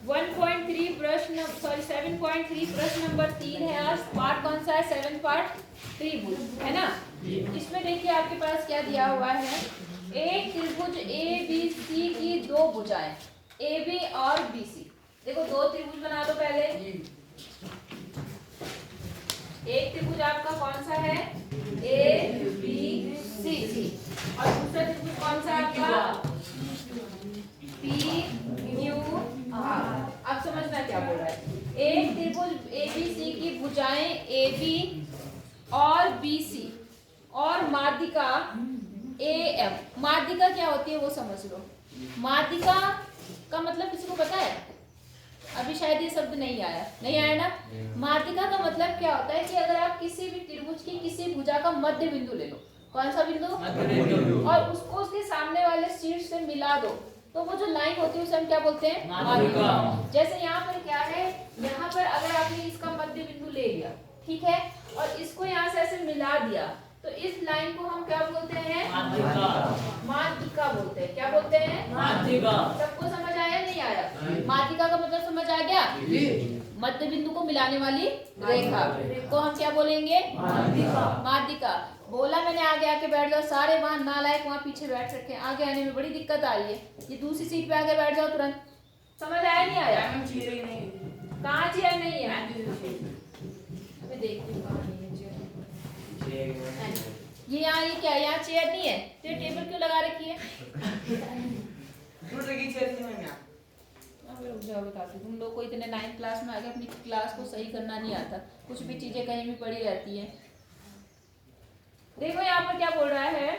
1.3 प्रश्न 7.3 प्रश्न नंबर 3 है। आज पार्ट कौन सा है? 7 पार्ट त्रिभुज है ना। इसमें देखिए आपके पास क्या दिया हुआ है, एक त्रिभुज ए बी सी की दो भुजाएं ए बी और बी सी। देखो दो त्रिभुज बना दो पहले। एक त्रिभुज आपका कौन सा है? A B C. और दूसरा त्रिभुज कौन सा आपका? P Q R. अब समझना क्या बोल रहा है। एक त्रिभुज ए बी सी की भुजाएं ए बी और बी सी और माध्यिका ए एफ। माध्यिका क्या होती है वो समझ लो। माध्यिका का मतलब किसी को पता है? अभी शायद ये शब्द नहीं आया ना। माध्यिका का मतलब क्या होता है कि अगर आप किसी भी त्रिभुज की किसी भुजा का मध्य बिंदु ले लो, कौन सा बिंदु? और उसको उसके सामने वाले शीर्ष से मिला दो, तो वो जो लाइन होती है उसे हम क्या बोलते हैं? माध्यिका। जैसे यहाँ पर क्या है, यहाँ पर अगर आपने इसका मध्य बिंदु ले लिया, ठीक है, और इसको यहाँ से ऐसे मिला दिया, तो इस लाइन को हम क्या बोलते हैं? माध्यिका बोलते हैं। क्या बोलते हैं? माध्यिका। सबको समझ आया नहीं आया? माध्यिका का मतलब समझ आ गया? मध्य बिंदु को मिलाने वाली रेखा को हम क्या बोलेंगे? माध्यिका। बोला मैंने आगे आके बैठ जाओ। सारे वहां नालायक वहां पीछे बैठ रखे हैं, आगे आने में बड़ी दिक्कत आ रही है। ये दूसरी सीट पे आके बैठ जाओ तुरंत। समझ आया नहीं आया? कहाँ चेयर नहीं है? मैं देखती हूँ कहाँ नहीं है चेयर। ये यहाँ ये क्या, यहाँ चेयर नहीं है तो ये टेबल क्यों लगा रखी है? रुक जाओ बताती। तुम लोग को इतने 9th क्लास में आगे अपनी क्लास को सही करना नहीं आता, कुछ भी चीजें कहीं भी पड़ी रहती हैं। देखो यहाँ पर क्या बोल रहा है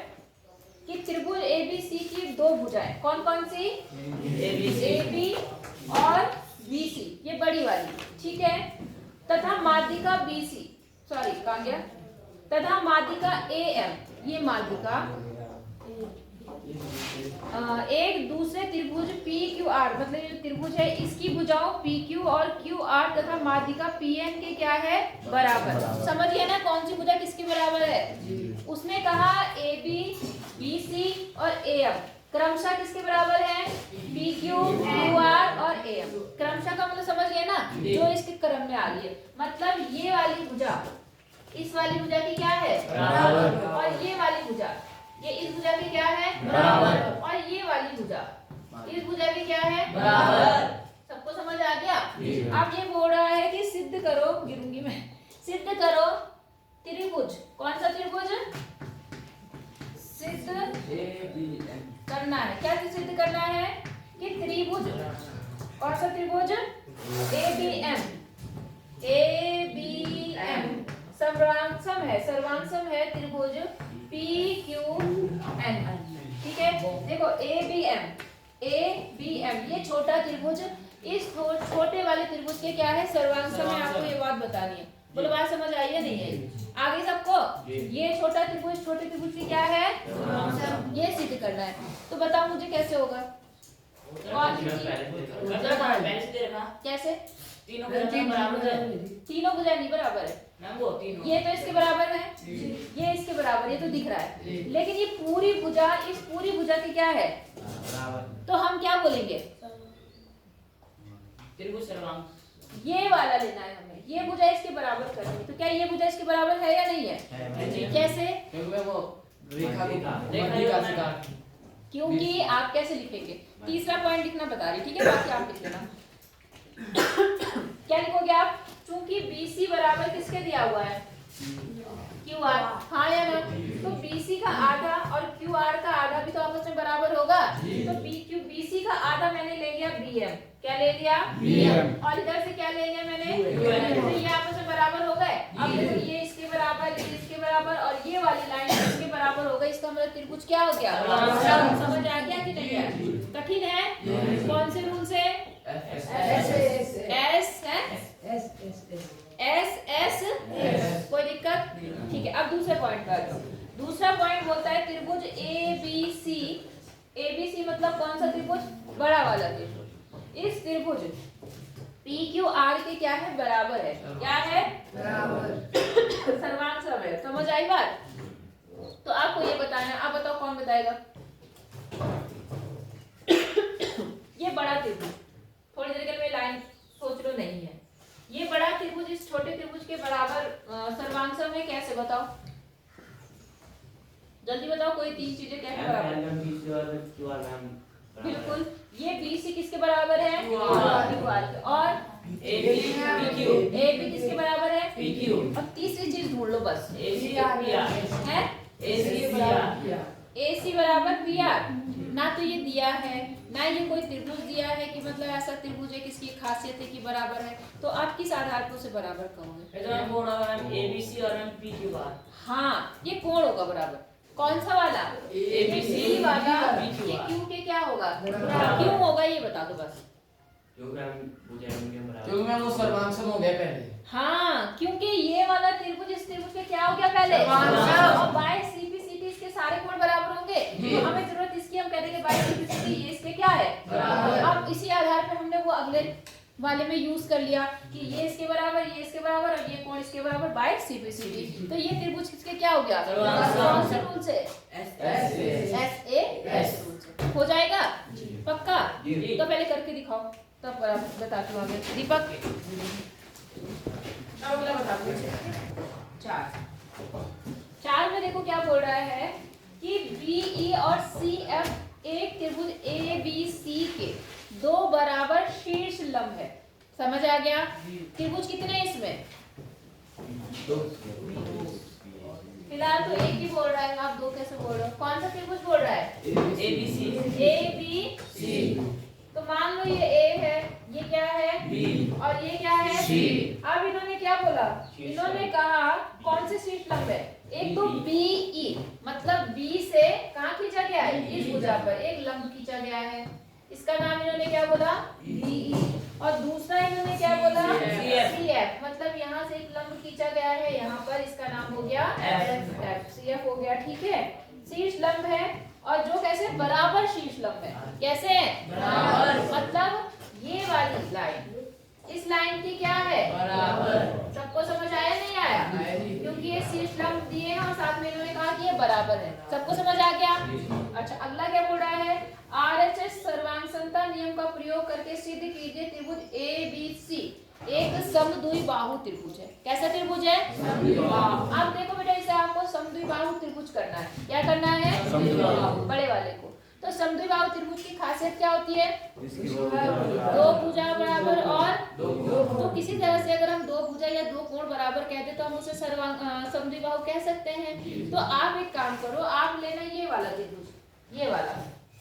कि त्रिभुज ए बी सी की दो भुजाएं, कौन कौन सी? ए बी और बी सी, ये बड़ी वाली, ठीक है, तथा माध्यिका बी सी, सॉरी कहाँ गया, तथा माध्यिका ए एम, ये माध्यिका एक दूसरे त्रिभुज पी क्यू आर, मतलब ये त्रिभुज है इसकी भुजाओं पी क्यू और क्यू आर तथा माध्यिका पी एन के क्या है? बराबर। समझिए ना कौन सी भुजा किसके बराबर है? उसने कहा ए बी बी सी और ए एम क्रमशः किसके बराबर है? पी क्यू क्यू आर और ए एम। क्रमशः का मतलब समझ गए ना, जो इसके क्रम में आ रही है। मतलब ये वाली भुजा इस वाली भुजा की क्या है? बराबर। और ये वाली भुजा ये इस भुजा की क्या है? बराबर। और ये वाली भुजा इस भुजा की क्या है? बराबर। सबको समझ आ गया? अब ये बोल रहा है कि सिद्ध करो, गिरूंगी मैं, सिद्ध करो त्रिभुज। कौन सा त्रिभुज? सिद्ध करना है। क्या सिद्ध करना है? कि त्रिभुज, कौन सा त्रिभुज? ए बी एम सर्वांगसम है त्रिभुज पी क्यू एन, ठीक है। देखो ए बी एम ये छोटा त्रिभुज इस छोटे वाले त्रिभुज के क्या है? सर्वांगसम है। आपको ये बात बतानी है। बोलो बात समझ आई है नहीं है? आगे सबको ये छोटा त्रिभुज छोटे त्रिभुज की क्या है? ये सिद्ध करना है। तो बताओ मुझे कैसे होगा? कैसे? तीनों भुजा नहीं बराबर है। ये तो इसके बराबर है, ये इसके बराबर, ये तो दिख रहा है, लेकिन ये पूरी भुजा इस पूरी भुजा की क्या है? तो हम क्या बोलेंगे? ये वाला लेना है हमें, ये भुजा इसके बराबर करनी है। तो क्या ये भुजा इसके बराबर है या नहीं है? कैसे? क्योंकि आप कैसे लिखेंगे? तीसरा पॉइंट लिखना बता रही, ठीक है, बाकी आप लिख लेना। क्या लिखोगे आप? चूंकि BC बराबर किसके दिया हुआ है? QR, हाँ या ना? तो BC का आधा और QR का आधा भी तो आपस में बराबर होगा। तो BC का आधा मैंने ले लिया BM, क्या ले लिया? BM। और इधर से क्या ले लिया मैंने? तो ये आपस में बराबर हो गए। अब देखो ये इसके बराबर, ये इसके बराबर और ये वाली लाइन इसके बराबर हो गई। इसका मतलब त्रिभुज क्या हो गया? समझ आ गया कि नहीं है? कठिन है? कौन से रूल से? एस कोई दिक्कत? ठीक है। अब दूसरे पॉइंट पर आ जाओ। दूसरा पॉइंट बोलता है त्रिभुज ए बी सी मतलब कौन सा त्रिभुज? बड़ा वाला त्रिभुज। इस त्रिभुज पी क्यू आर के क्या है? बराबर है। क्या है? बराबर। सर्वांगसम है। समझ आई बात? तो आपको ये बताना है। आप बताओ कौन बताएगा? ये बड़ा त्रिभुज, थोड़ी देर के लिए लाइन बताओ, जल्दी बताओ, कोई 3 चीजें क्या है बराबर? बिल्कुल, ये BC किसके बराबर है? QR के। और AB किसके बराबर है? PQ। अब तीसरी चीज ढूंढ लो बस, है AC बराबर PR। ना तो ये दिया है, ना ये कोई त्रिभुज दिया है कि मतलब ऐसा त्रिभुज है किसकी खासियत है कि बराबर है, तो आप किस आधार पर उसे बराबर कहोगे? ABC और PQR। हाँ, ये कोण होगा बराबर। कौन सा वाला? ABC वाला। ये क्यों के क्या होगा? क्यों होगा ये बता दो बस। क्योंकि मैं वो सर्वांशम हो गया पहले। हाँ, क्योंकि ये वाला त्रिभुज इस त्रिभुज के क्या हो गया पहले? और बाय CP CT इसके सारे कोण बराबर होंगे, तो हमें जरूरत इसकी, हम कह देंगे बाय CP CT ये इसके क्या है? अब इसी आधार पे हमने वो अगले वाले में यूज कर लिया कि ये इसके बराबर, ये इसके बराबर और ये कोण इसके बराबर बाय CP CT। तो ये त्रिभुज किसके क्या हो गया? कौन से रूल से? SAS रूल से। हो जाएगा पक्का? तो पहले करके दिखाओ, तब बताती हूँ आगे। दीपक अगला बता दो। 4 में देखो क्या बोल रहा है कि BE और CF एक त्रिभुज ABC के 2 बराबर शीर्ष लंब है। समझ आ गया? त्रिभुज कितने इसमें? फिलहाल तो एक ही बोल रहा है, आप 2 कैसे बोल रहे हो? कौन सा त्रिभुज बोल रहा है? ABC। तो मान लो ये A है, ये क्या है? B और ये क्या है? C। अब इन्होंने क्या बोला? इन्होंने कहा कौन से शीर्ष लंब है? एक तो BE मतलब B से कहाँ खींचा गया है? इस भुजा पर एक लंब खींचा गया है, इसका नाम इन्होंने क्या बोला? BE। और दूसरा इन्होंने क्या बोला? CF मतलब यहाँ से एक लंब खींचा गया है यहाँ पर, इसका नाम हो गया F। CF हो गया, ठीक है। शीर्ष लंब है और जो कैसे? बराबर शीर्ष लंब है। कैसे है? बराबर। मतलब ये वाली लाइन इस लाइन की क्या है? बराबर। सबको समझ आया नहीं आया? क्योंकि ये शीर्ष लंब दिए हैं और साथ में इन्होंने कहा कि ये बराबर है। सबको समझ आ गया? अच्छा, अगला क्या बोल रहा है? RHS सर्वांगसमता नियम का प्रयोग करके सिद्ध कीजिए त्रिभुज ABC एक समद्विबाहु त्रिभुज है। कैसा त्रिभुज है? समद्विबाहु। अब देखो बेटा, इसे आपको समद्विबाहु त्रिभुज करना है। क्या करना है? समद्विबाहु, बड़े वाले को। तो समद्विबाहु त्रिभुज की खासियत क्या होती है? 2 भुजा बराबर और तो किसी तरह से अगर हम 2 भुजा या 2 कोण बराबर कहते तो हम उसे समद्विबाहु कह सकते हैं। तो आप एक काम करो, आप लेना ये वाला त्रिभुज, ये वाला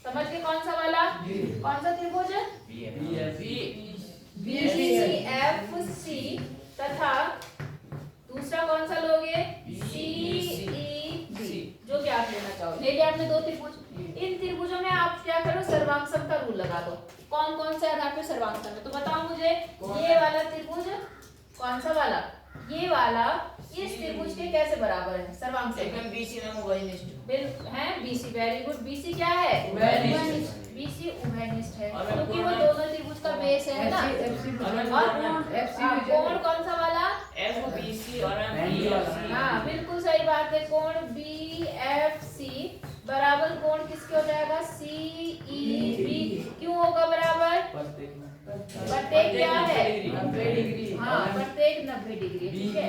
समझ के, कौन सा वाला? कौन सा त्रिभुज? BCFC तथा दूसरा कौन सा लोगे? CEB, जो भी आप लेना चाहो। ले लिया आपने 2 त्रिभुज। इन त्रिभुजों में आप क्या करो? सर्वांगसम का रूल लगा दो। कौन कौन से आधार पे सर्वांगसम है? तो बताओ मुझे, ये वाला त्रिभुज कौन सा वाला? ये वाला इस त्रिभुज के कैसे बराबर है? सर्वांगसम एकदम BC ना उभयनिष्ठ है। BC very good. BC क्या है? उभयनिष्ठ। BC उभयनिष्ठ है क्योंकि वो दोनों त्रिभुज का बेस है ना। और कोण कौन सा वाला? FBC और MBFC। हाँ बिल्कुल सही बात है। कोण BFC बराबर कोण किसके हो जाएगा? CEB। क्यों होगा बराबर? प्रत्येक क्या है? 90 डिग्री। हाँ, प्रत्येक 90 डिग्री, ठीक है।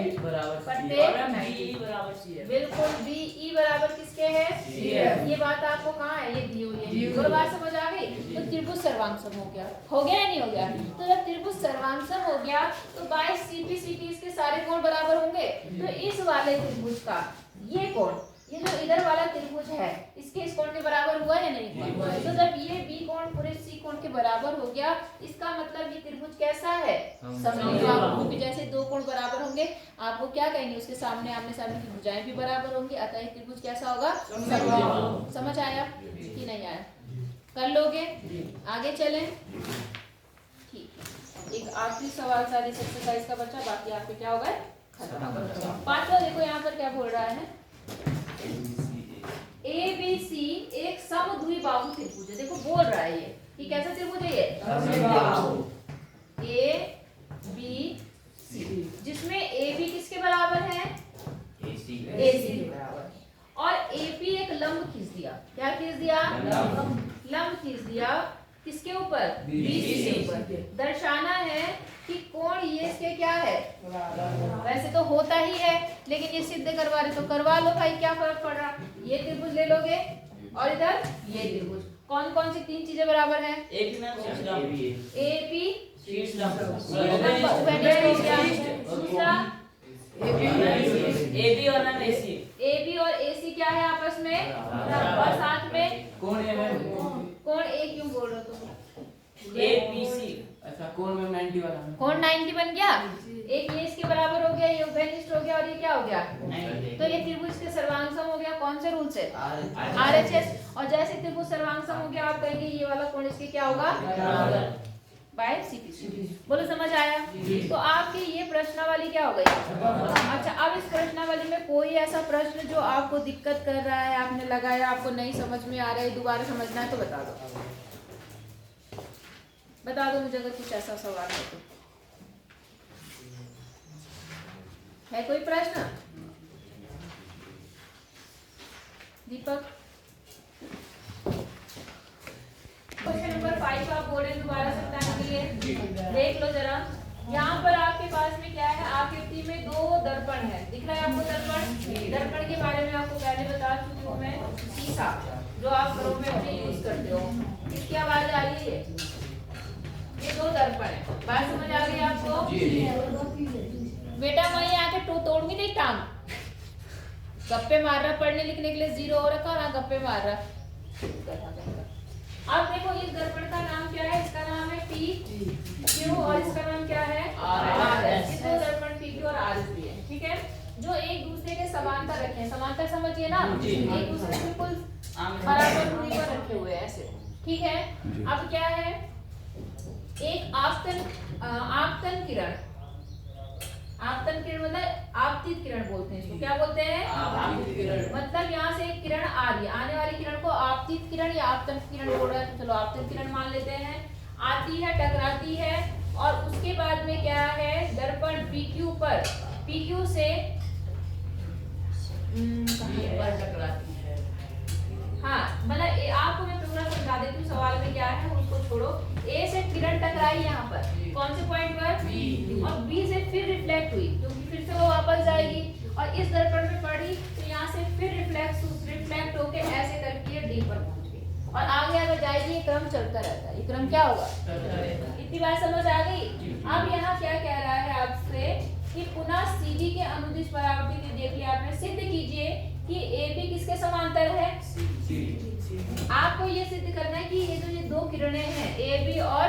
प्रत्येक 90 बिल्कुल। BE बराबर किसके है? CF। ये बात आपको कहाँ है? ये दी हुई है। और बात समझ आ गई? तो त्रिभुज सर्वांगसम हो गया। हो गया या नहीं हो गया? तो जब त्रिभुज सर्वांगसम हो गया तो बाय CP CT इसके सारे कोण बराबर होंगे। तो इस वाले त्रिभुज का ये कोण, ये जो इधर वाला त्रिभुज है, इसके इस कोण के बराबर हुआ या नहीं हुआ? तो जब ये B कोण पूरे C कोण के बराबर हो गया, इसका मतलब ये त्रिभुज कैसा है? समद्विबाहु। क्योंकि जैसे 2 कोण बराबर होंगे, आपको क्या कहेंगे? उसके सामने आमने सामने की भुजाएं भी बराबर होंगी, अतः ये त्रिभुज कैसा होगा? समद्विबाहु। समझ आया कि नहीं आया? कर लोगे? आगे चलें। ठीक है, एक आखिरी सवाल सारी एक्सरसाइज का बचा, बाकी आपके क्या होगा? खत्म। 5वां देखो यहाँ पर क्या बोल रहा है? ABC एक समद्विबाहु त्रिभुज है। देखो बोल रहा है ये कैसा त्रिभुज है? ये समद्विबाहु ABC, जिसमें AB किसके बराबर है? AC के बराबर। और AP एक लंब खींच दिया। क्या खींच दिया? लंब खींच दिया। किसके ऊपर? BC के ऊपर। दर्शाना है कि कोण ये इसके क्या है, वैसे तो होता ही है लेकिन ये सिद्ध करवा रहे तो करवा लो भाई, क्या फर्क पड़ रहा। ये त्रिभुज ले लोगे और इधर ये त्रिभुज, कौन कौन सी तीन चीजें बराबर हैं? एक ना एपी सिस्टम दूसरा एबी और ना एसी एबी और एसी क्या है आपस में, और साथ में कौन है मैम? कोण ए क्यों बोल रहे हो तुम? एबीसी अच्छा कौन मैम 90 वाला मैम? कोण 90 बन गया, एक ये इसके बराबर हो गया, ये उभयनिष्ठ हो गया और ये क्या हो गया, तो ये त्रिभुज के सर्वांगसम हो गया। कौन से रूल से? आरएचएस। और जैसे त्रिभुज सर्वांगसम हो गया आप कहेंगे ये वाला कोण इसके क्या होगा, बाय सीपी। बोलो समझ आया? तो आपकी ये प्रश्नावली क्या हो गई। अच्छा अब इस प्रश्नावली में कोई ऐसा प्रश्न जो आपको दिक्कत कर रहा है, आपने लगाया, आपको नहीं समझ में आ रहा है, दोबारा समझना है तो बता दो, बता दो मुझे अगर कुछ ऐसा सवाल है तो। है कोई प्रश्न? दीपक क्वेश्चन नंबर 5 आप बोले दोबारा से बताने के लिए, देख लो जरा। यहाँ पर आपके पास में क्या है, आकृति में दो दर्पण है, दिख रहा है आपको दर्पण? दर्पण के बारे में आपको पहले बता चुकी हूँ मैं, शीशा जो आप घरों में अपने यूज करते हो। किसकी आवाज आ रही है? ये दो दर्पण है, बात समझ आ गई आपको? बेटा मैं आके तोड़ूंगी नहीं टांग, गप्पे मार रहा, पढ़ने लिखने के लिए 0 हो रखा और गप्पे मार रहा। अब देखो इस दर्पण का नाम क्या है, इसका नाम है पी क्यू और इसका नाम क्या है आर एस। ये दो दर्पण पी क्यू और आर एस भी है, ठीक है, जो एक दूसरे के समांतर रखे हैं। समांतर समझिए ना, एक दूसरे से बिल्कुल बराबर दूरी पर रखे हुए हैं ऐसे, ठीक है। अब क्या है, एक आपतन किरण, आपतन किरण मतलब आपतित किरण बोलते हैं इसको, क्या बोलते हैं, आपतित किरण। मतलब यहाँ से एक किरण आ रही है, आने वाली किरण को आपतित किरण या आपतन किरण बोल रहा है, तो चलो आपतित किरण मान लेते हैं। आती है, टकराती है और उसके बाद में क्या है, दर्पण PQ पर, PQ से टकराती है। हाँ मतलब आपको मैं पूरा समझा देती हूँ, सवाल में क्या है उसको छोड़ो। ए से किरण टकराई यहाँ पर, कौन से पॉइंट पर, बी, और बी से फिर रिफ्लेक्ट हुई क्योंकि फिर से वो वापस जाएगी और इस दर्पण में पड़ी तो यहाँ से फिर रिफ्लेक्ट होके ऐसे करके ये डी पर पहुंच गई और आगे अगर जाएगी, ये क्रम चलता रहता है। ये क्रम क्या होगा, इतनी बात समझ आ गई। अब यहाँ क्या कह रहा है आपसे कि पुनः CD के अनुदिश परावर्तित, देखिए आपने सिद्ध कीजिए कि AB किसके समांतर है। आपको ये सिद्ध करना है कि ये जो ये दो किरणें हैं AB और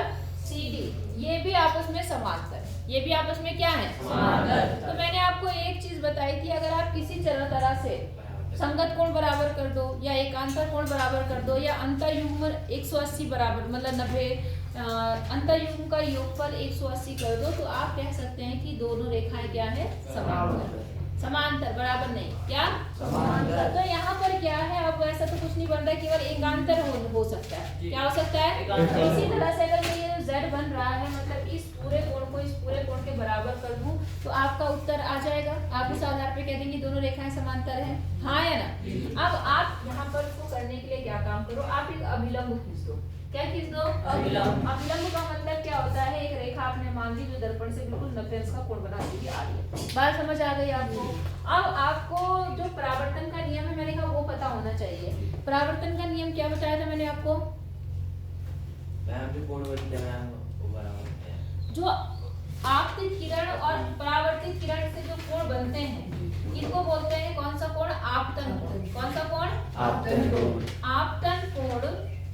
CD, ये भी आपस में समांतर, ये भी आपस में क्या है, समांतर। तो मैंने आपको एक चीज बताई थी, अगर आप किसी तरह से संगत कोण बराबर कर दो या एकांतर कोण बराबर कर दो या अंतर्युग्म 180 बराबर मतलब 90 अंतर्युग्म का योगफल 180 कर दो, तो आप कह सकते हैं कि दोनों रेखाएं क्या है, समांतर। समांतर बराबर नहीं, क्या समांतर। तो यहाँ पर क्या है, अब ऐसा तो कुछ नहीं बन रहा है, केवल एकांतर हो सकता है। क्या हो सकता है, इसी तरह से अगर ये Z बन रहा है, मतलब इस पूरे कोण को इस पूरे कोण के बराबर कर दूं तो आपका उत्तर आ जाएगा। आप उस आधार पे कह देंगे दोनों रेखाएं समांतर हैं, हाँ या ना। अब आप यहाँ पर इसको करने के लिए क्या काम करो, आप एक अभिलंब खींच दो। क्या खींच दो, अभिलंब। अभिलंब का मतलब क्या होता है, एक रेखा आपने मान ली जो दर्पण से बिल्कुल 90 अंश का कोण बनाती हुई आ रही है। बात समझ आ गई आपको? अब आपको जो परावर्तन का नियम है मैंने कहा वो पता होना चाहिए। परावर्तन का नियम क्या बताया था मैंने आपको, जो आपतित किरण और परावर्तित किरण से जो कोण बनते हैं इनको बोलते हैं कौन सा कोण, आपतन कोण। कौन सा कोण, आपतन कोण। आपतन कोण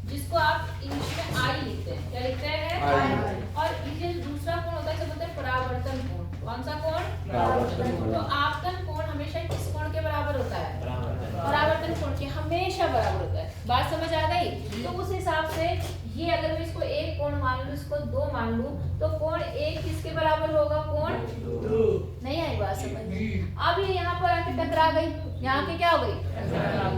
जिसको आप इंग्लिश में आई लिखते हैं, क्या लिखते हैं, आई। और ये दूसरा कोण होता है जो बोलते हैं परावर्तन कोण। कौन सा कोण, परावर्तन कोण। तो आपतन कोण हमेशा किस कोण के बराबर होता है, परावर्तन कोण के हमेशा बराबर होता है। बात समझ आ गई? तो उस हिसाब से ये अगर मैं इसको एक कोण मान लूं, इसको 2 मान लूं, तो कोण 1 किसके बराबर होगा, कोण 2। नहीं आई बात समझ? अब ये यहाँ पर आके टकरा गई, यहाँ के क्या हो गई,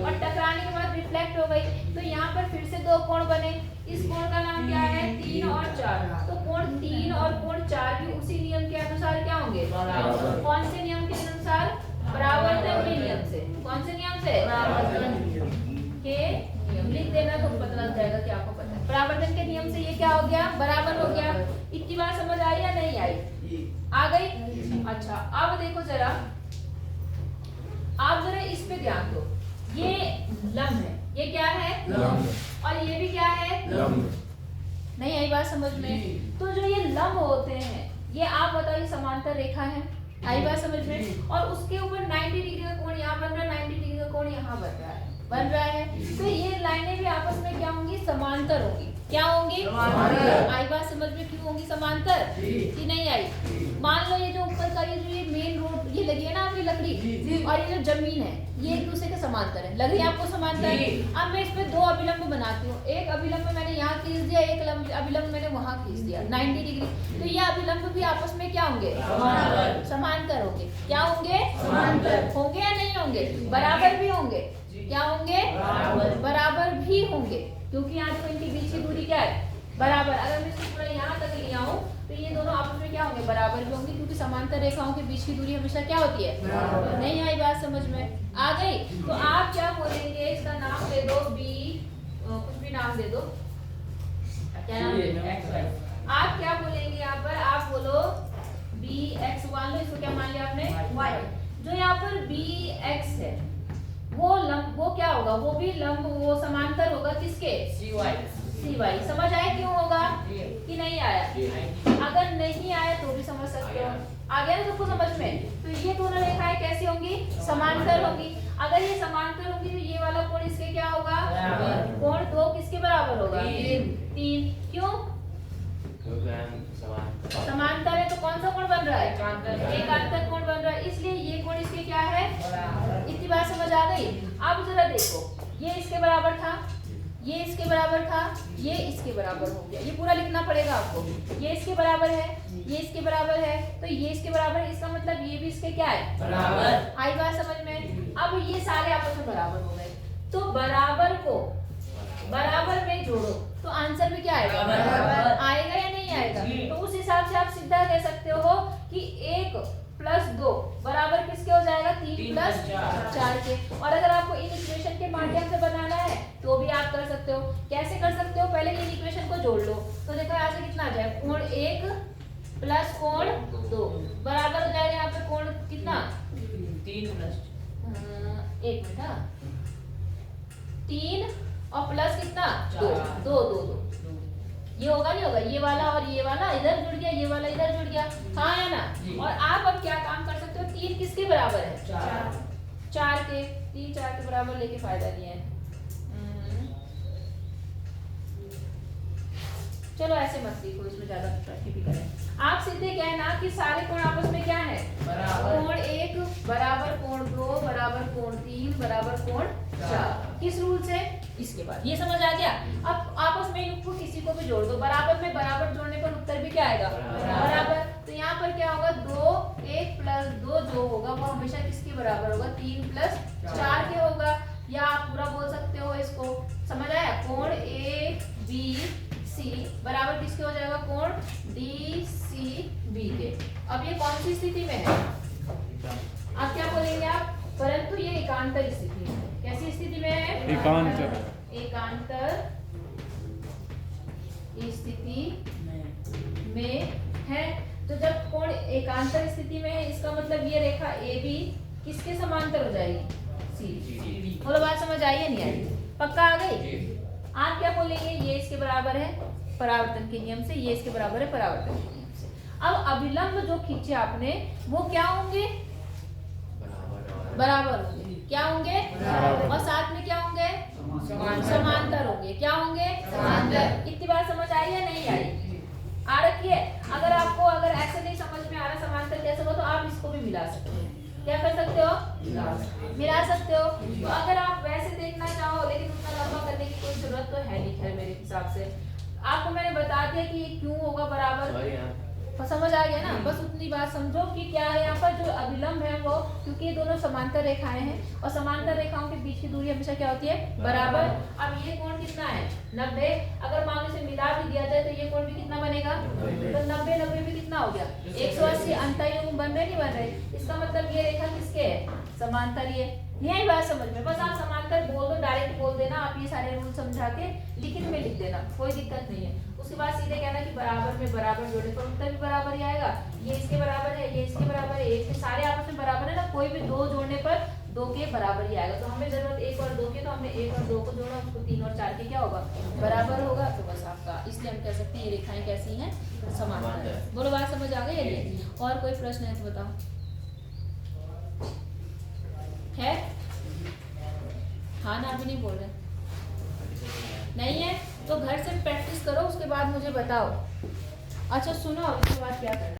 और टकराने के बाद रिफ्लेक्ट हो गई, तो यहाँ पर फिर से 2 कोण बने। इस कोण का नाम क्या है, 3 और 4। तो कोण 3 और कोण 4 भी उसी नियम के अनुसार क्या होंगे, कौन से नियम के अनुसार, परावर्तन के नियम से। कौन से नियम से, परावर्तन के नियम। लिख देना तो पता लग जाएगा कि आपको पता है। परावर्तन के नियम से ये क्या हो गया, बराबर हो गया। इतनी बात समझ आई या नहीं आई? आ गई? अच्छा, अब देखो जरा, आप जरा इस पे ध्यान दो। ये लंब है, ये क्या है? लंब। और ये भी क्या है? लंब। नहीं आई बात समझ में? तो जो ये लंब होते हैं, ये आप बताओ, ये समांतर रेखा है, आई बात समझ में? और उसके ऊपर 90 डिग्री का कोण यहाँ बन रहा है, 90 डिग्री का कोण यहाँ बन रहा है। तो ये लाइनें भी आपस में क्या होंगी? समांतर होंगी। क्या होंगी? समांतर। आई बात समझ में? क्यों होंगी समांतर? कि नहीं आई? मान लो ये जो ऊपर का ये मेन रोड ये लगी है ना आपकी लकड़ी, और ये जो जमीन है, ये एक दूसरे के समांतर है। लग रही है आपको समांतर? अब मैं इस पे दो अभिलंब बनाती हूँ। एक अभिलंब मैंने यहाँ खींच दिया, एक अभिलंब मैंने वहाँ खींच दिया 90 डिग्री। तो ये अभिलंब भी आपस में क्या होंगे? समांतर होंगे। क्या होंगे? समांतर होंगे या नहीं होंगे? बराबर भी होंगे। क्या होंगे? बराबर भी होंगे, क्योंकि यहाँ देखो इनके बीच की दूरी क्या है? बराबर। अगर मैं इसको पूरा यहाँ तक ले आऊँ तो ये दोनों आपस में क्या होंगे? बराबर भी होंगे, क्योंकि समांतर रेखाओं के बीच की दूरी हमेशा क्या होती है? बराबर। नहीं आई बात समझ में? आ गई? तो आप क्या बोलेंगे? इसका नाम दे दो बी, कुछ भी नाम दे दो। क्या नाम दे दो? आप क्या बोलेंगे यहाँ पर? आप बोलो बी एक्स मान लो, इसको क्या मान लिया आपने? वाई। जो यहाँ पर बी एक्स है वो लंब, वो क्या होगा? वो भी लंब, वो समांतर होगा किसके? सी वाई। समझ आया क्यों होगा कि नहीं आया? अगर नहीं आया तो भी समझ सकते हो। आ गया ना सबको समझ में? तो ये दोनों रेखाएं कैसी होंगी? समांतर होंगी। अगर ये समांतर होंगी तो ये वाला कोण इसके क्या होगा? कोण 2 किसके बराबर होगा? 3। क्यों? समांतर है तो कौन सा कोण बन रहा है? एकांतर कोण बन रहा है, इसलिए ये कोण इसके क्या है? इतनी बात समझ आ गई? अब जरा देखो, ये इसके बराबर था, ये इसके बराबर था, ये इसके बराबर हो गया। ये पूरा लिखना पड़ेगा आपको। ये इसके बराबर है, ये इसके बराबर है, तो ये इसके बराबर है, इसका मतलब ये भी इसके क्या है? बराबर। आई बात समझ में? अब ये सारे आपस में बराबर हो गए, तो बराबर को बराबर में जोड़ो तो आंसर भी क्या आएगा? बराबर आएगा या नहीं आएगा? तो उस हिसाब से आप सीधा कह सकते हो कि 1 + 2 बराबर किसके हो जाएगा? 3 + 4 के। और अगर आपको इन इक्वेशन के माध्यम से बनाना है तो भी आप कर सकते हो। कैसे कर सकते हो? पहले इन इक्वेशन को जोड़ लो, तो देखो यहाँ से कितना आ जाएगा? कोण 1 + कोण 2 बराबर हो जाएगा यहाँ पे कोण कितना? 3 + 1 मिनट, 3 और प्लस कितना? 2। ये होगा नहीं होगा? ये वाला और ये वाला इधर जुड़ गया, ये वाला इधर जुड़ गया, हाँ है ना? और आप अब क्या काम कर सकते हो? 3 किसके बराबर है? 4 के। 3 4 के बराबर लेके फायदा नहीं है। चलो ऐसे मत लिखो, इसमें ज्यादा भी करें। आप सीधे कहना कि सारे कोण आपस में क्या है? बराबर। कोण 1 बराबर कोण 2 बराबर कोण 3 बराबर कोण 4। किस रूल से? इसके बाद। ये समझ आ गया? अब आपस में इनको किसी को भी जोड़ दो, बराबर में बराबर जोड़ने पर उत्तर भी क्या आएगा? बराबर। तो यहाँ पर क्या होगा? 2 1 + 2 जो होगा वो हमेशा किसके बराबर होगा? 3 + 4 के होगा। या आप पूरा बोल सकते हो इसको। समझ आया? कोण ABC बराबर किसके हो जाएगा? कोण DCB के। अब ये कौन सी स्थिति में है? आप क्या बोलेंगे आप? परंतु ये एकांतर स्थिति है। कैसी स्थिति में है? एकांतर स्थिति में है। तो जब कोण एकांतर स्थिति में है, इसका मतलब ये रेखा AB किसके समांतर हो जाएगी? CD। बोलो बात समझ आई है नहीं आई? पक्का आ गई? आप क्या बोलेंगे? ये इसके बराबर है परावर्तन के नियम से, ये इसके बराबर है परावर्तन के नियम से। अब अभिलंब जो खींचे आपने वो क्या होंगे? बराबर होंगे। क्या होंगे? और साथ में क्या होंगे? समांतर होंगे। क्या होंगे? समांतर। इतनी बात समझ आई या नहीं आई? आ रखी है? अगर ऐसे नहीं समझ में आ रहा समांतर कैसे हो, तो आप इसको भी मिला सकते हो। क्या कर सकते हो? मिला सकते हो। तो अगर आप वैसे देखना चाहो, लेकिन उतना लंबा करने की कोई जरूरत तो है नहीं, खैर मेरे हिसाब से आपको मैंने बता दिया कि ये क्यों होगा बराबर। समझ आ गया ना? बस उतनी बात समझो कि क्या है यहाँ पर जो अभिलंब है वो, क्योंकि ये दोनों समांतर रेखाएं हैं और समांतर रेखाओं के बीच की दूरी हमेशा क्या होती है? बराबर। अब ये कोण कितना है? 90। अगर मान लो इसे मिला भी दिया जाए तो ये कोण भी कितना बनेगा? तो 90 90 भी कितना हो गया? 180। अंतःयुग्म बन रहे नहीं बन रहे? इसका मतलब ये रेखा किसके है? समांतर ही है। नहीं आई बात समझ में? बस आप समांतर बोल दो, डायरेक्ट बोल देना। आप ये सारे रूल समझा के लिखित में लिख देना, कोई दिक्कत नहीं है। उसके बाद सीधे कहना कि बराबर में बराबर जोड़े पर उत्तर भी बराबर ही आएगा। ये इसके बराबर सारे आपस में बराबर है ना, कोई भी दो जोड़ने पर दो के बराबर ही आएगा। तो हमें जरूरत एक और दो की, तो हमने एक और दो को जोड़ा, उसको तीन और चार के क्या होगा, बराबर होगा। तो बस आपका, इसलिए हम कह सकते हैं ये रेखाएं कैसी हैं, समांतर है। बोलो बात समझ आ गई है? और कोई प्रश्न है तो बताओ, है? हाँ ना, अभी नहीं बोल रहे, नहीं है तो घर से प्रैक्टिस करो, उसके बाद मुझे बताओ। अच्छा सुनो, इसके बाद क्या करना है।